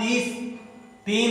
3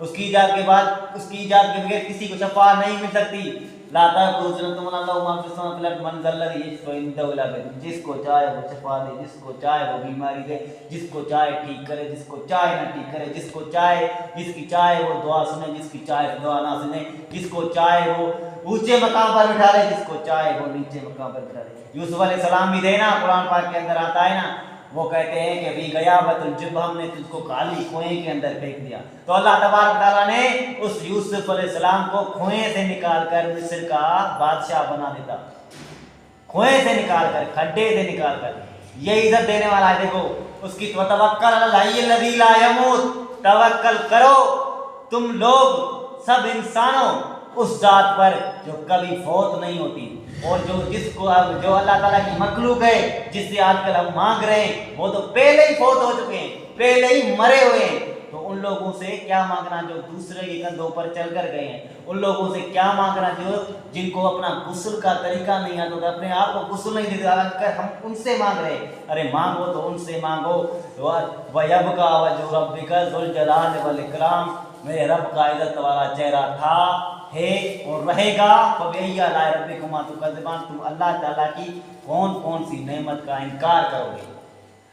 اس کی ایجاد کے بعد اس کی ایجاد کے بغیر کسی کو شفاعت نہیں مل سکتی. لا تأخذہ سنۃ ولا نوم ما فی السماوات والارض من ذا الذی یشفع عنده الا بإذنہ. جس کو چاہے وہ شفا دے, جس کو چاہے وہ بیماری دے, جس کو چاہے ٹھیک کرے, جس کو چاہے نہ ٹھیک کرے, جس کو چاہے جس کی چاہے وہ دعا سنے, جس کی چاہے دعا نہ سنے, جس کو چاہے وہ اونچے مقام پر بٹھا لے, جس کو چاہے وہ نیچے مقام پر بٹھا لے. یوسف علیہ السلام بھی تھے نا, قرآن پاک کے اندر آتا ہے نا, وہ کہتے ہیں کہ بھی غیابت الجب, ہم نے تجھ کو کالی کنویں کے اندر پھینک دیا. تو اللہ تبارک تعالیٰ نے اس یوسف علیہ السلام کو کنویں سے نکال کر مصر کا بادشاہ بنا دیتا, کنویں سے نکال کر, کھڈے سے نکال کر. یہ عزت دینے والا ہے. دیکھو اس کی توکل علی الحی الذی لا یموت, توکل کرو تم لوگ سب انسانوں اس ذات پر جو کبھی فوت نہیں ہوتی, اور جو اللہ تعالیٰ کی مخلوق ہے, جس سے آج کل ہم مانگ رہے ہیں, وہ تو پہلے ہی فوت ہو چکے ہیں, پہلے ہی مرے ہوئے ہیں. تو ان لوگوں سے کیا مانگنا جو دوسرے کے کندھوں پر چل کر گئے ہیں, ان لوگوں سے کیا مانگنا جن کو اپنا غسل کا طریقہ نہیں آتا, تو اپنے آپ کو غسل نہیں دیتے, ہم ان سے مانگ رہے ہیں. ارے مانگو تو ان سے مانگو. وَيَبْقَى وَجْهُ رَبِّكَ ذُو الْجَلَالِ وَالْإِكْرَامِ, میرے رب کا عزت والا چہرہ تھا, ہے اور رہے گا. فَبِأَيِّ آلَاءِ رَبِّكُمَا تُكَذِّبَانِ, تم اللہ تعالیٰ کی کون کون سی نعمت کا انکار کرو گے.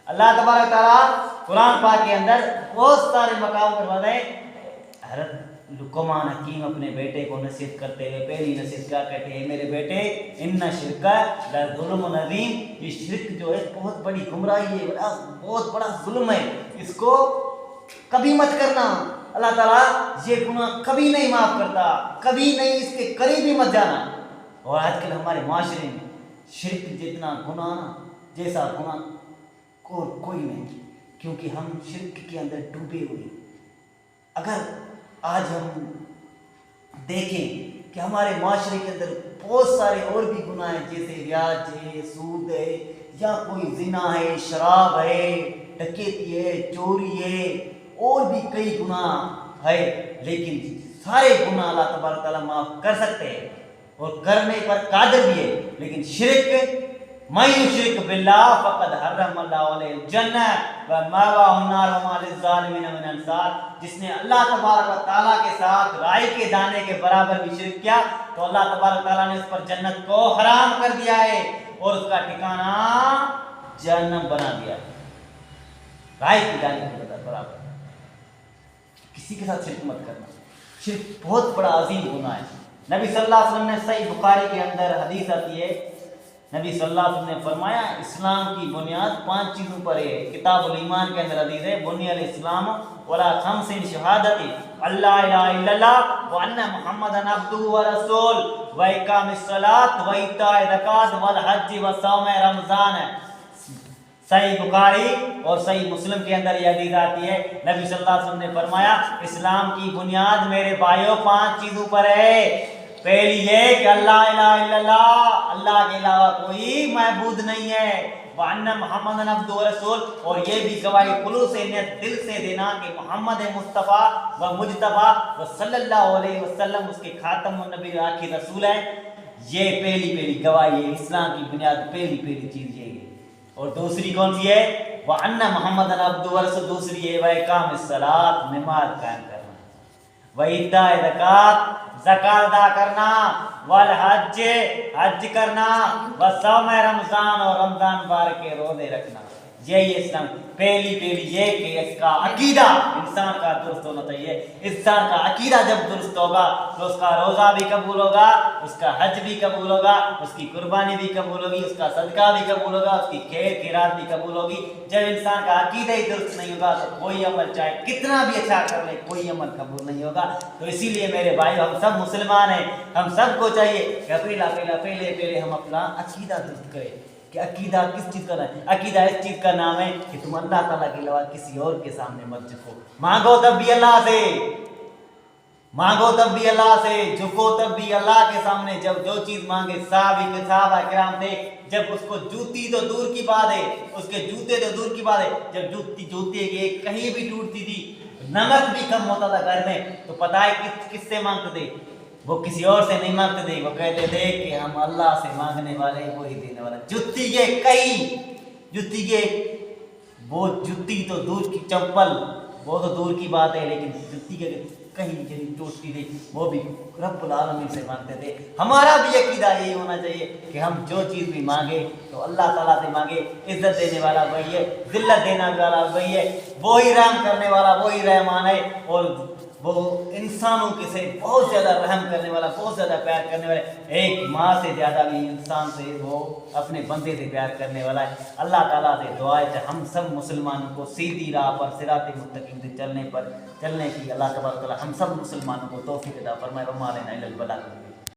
اللہ تبارک تعالیٰ قرآن پاک کے اندر بہت سارے مقام پر بتائے. حضرت لقمان حکیم اپنے بیٹے کو نصیحت کرتے ہوئے پہلی نصیحت کیا کہتے ہیں, میرے بیٹے ان شرک لظلم عظیم, یہ شرک جو ہے بہت بڑی گمراہی ہے, بہت بڑا ظلم ہے, اس کو کبھی مت کرنا. اللہ تعالیٰ یہ گناہ کبھی نہیں معاف کرتا, کبھی نہیں, اس کے قریب ہی مت جانا. اور آج کل ہمارے معاشرے میں شرک جتنا گناہ جیسا گناہ کوئی نہیں, کیونکہ ہم شرک کے اندر ڈوبے ہوئے. اگر آج ہم دیکھیں کہ ہمارے معاشرے کے اندر بہت سارے اور بھی گناہ ہیں, جیسے ریاض ہے, سود ہے, یا کوئی زنا ہے, شراب ہے, ڈکیتی ہے, چوری ہے, اور بھی کئی گناہ ہے, لیکن سارے گناہ اللہ تبارک تعالیٰ معاف کر سکتے ہیں اور کرنے پر قادر بھی ہے. لیکن شرک, من یشرک باللہ فقد حرم اللہ علیہ الجنہ ومأواہ النار وما للظالمین من انصار, جس نے اللہ تبارک و تعالیٰ کے ساتھ رائی کے دانے کے برابر بھی شرک کیا تو اللہ تبارک تعالیٰ نے اس پر جنت کو حرام کر دیا ہے اور اس کا ٹھکانہ جہنم بنا دیا ہے. رائی کے دانے کے برابر. کسی کے ساتھ شرک مت کرنا, شرک بہت بڑا عظیم گناہ ہے. نبی صلی اللہ علیہ وسلم نے صحیح بخاری کے اندر حدیث آتی ہے, نبی صلی اللہ علیہ وسلم نے فرمایا اسلام کی بنیاد 5 چیزوں پر ہے. کتاب الایمان کے اندر حدیث ہے, بنی الاسلام ولا خمس شہادت اللہ الہ الا اللہ وان محمد عبدہ ورسول واقام الصلاۃ وایتاء الزکات والحج وصوم رمضان. صحیح بخاری اور صحیح مسلم کے اندر یہ حدیث آتی ہے, نبی صلی اللہ علیہ وسلم نے فرمایا اسلام کی بنیاد میرے بھائیوں 5 چیزوں پر ہے. پہلی یہ کہ اللہ الہ الا اللہ, اللہ کے علاوہ کوئی معبود نہیں ہے, وان محمد عبدہ ورسول, اور یہ بھی گواہی خلوص نیت دل سے دینا کہ محمد مصطفیٰ و مجتبیٰ و صلی اللہ علیہ وسلم اس کے خاتم النبی آخری رسول ہے. یہ پہلی گواہی ہے, اسلام کی بنیاد پہلی چیز یہ ہے. اور دوسری کون سی ہے, وان محمد عبدہ ورسول, دوسری ہے واقام الصلاۃ, نماز قائم کرنا, وایتاء الزکات, زکات ادا کرنا, والحج, حج کرنا, وصوم رمضان, اور رمضان مبارک کے روزے رکھنا. یہی اسلام. پہلی یہ کہ اس کا عقیدہ انسان کا درست ہونا چاہیے. انسان کا عقیدہ جب درست ہوگا تو اس کا روزہ بھی قبول ہوگا, اس کا حج بھی قبول ہوگا, اس کی قربانی بھی قبول ہوگی, اس کا صدقہ بھی قبول ہوگا, اس کی خیرات بھی قبول ہوگی. جب انسان کا عقیدہ ہی درست نہیں ہوگا تو کوئی عمل چاہے کتنا بھی اچھا کر لے کوئی عمل قبول نہیں ہوگا. تو اسی لیے میرے بھائی ہم سب مسلمان ہیں, ہم سب کو چاہیے کہ پہلے ہم اپنا عقیدہ درست کریں. کہ عقیدہ کس چیز کا نام ہے؟ عقیدہ اس چیز کا نام ہے کہ تم اللہ تعالیٰ کے علاوہ کسی اور کے سامنے مت جھکو. مانگو تب بھی اللہ سے, مانگو تب بھی اللہ سے, جھکو تب بھی اللہ کے سامنے. جب جو چیز مانگے, صحابہ کرام تھے, جب اس کو جوتی تو دور کی بات ہے, اس کے جوتے تو دور کی بات ہے, جب جوتے کی کہیں بھی ٹوٹتی تھی, نمک بھی کم ہوتا تھا گھر میں, تو پتہ ہے کس سے مانگتے تھے؟ وہ کسی اور سے نہیں مانگتے تھے, وہ کہتے تھے کہ ہم اللہ سے مانگنے والے وہی دینے والا. وہ جوتی تو دور کی, چپل وہ تو دور کی بات ہے, لیکن جوتی کے کہیں جن ٹوٹتی تھی وہ بھی رب العالمین سے مانگتے تھے. ہمارا بھی عقیدہ یہی ہونا چاہیے کہ ہم جو چیز بھی مانگے تو اللہ تعالیٰ سے مانگے. عزت دینے والا وہی ہے, ذلت دینے والا وہی ہے, وہی رحم کرنے والا وہی رحمان ہے, اور وہ انسانوں کے سے بہت زیادہ رحم کرنے والا, بہت زیادہ پیار کرنے والا. ایک ماں سے زیادہ بھی انسان سے وہ اپنے بندے سے پیار کرنے والا ہے. اللہ تعالیٰ سے دعا ہے کہ ہم سب مسلمانوں کو سیدھی راہ پر صراط مستقیم سے چلنے کی اللہ تبارک و تعالیٰ ہم سب مسلمانوں کو توفیق عطا فرمائے. وما علینا الا البلاغ.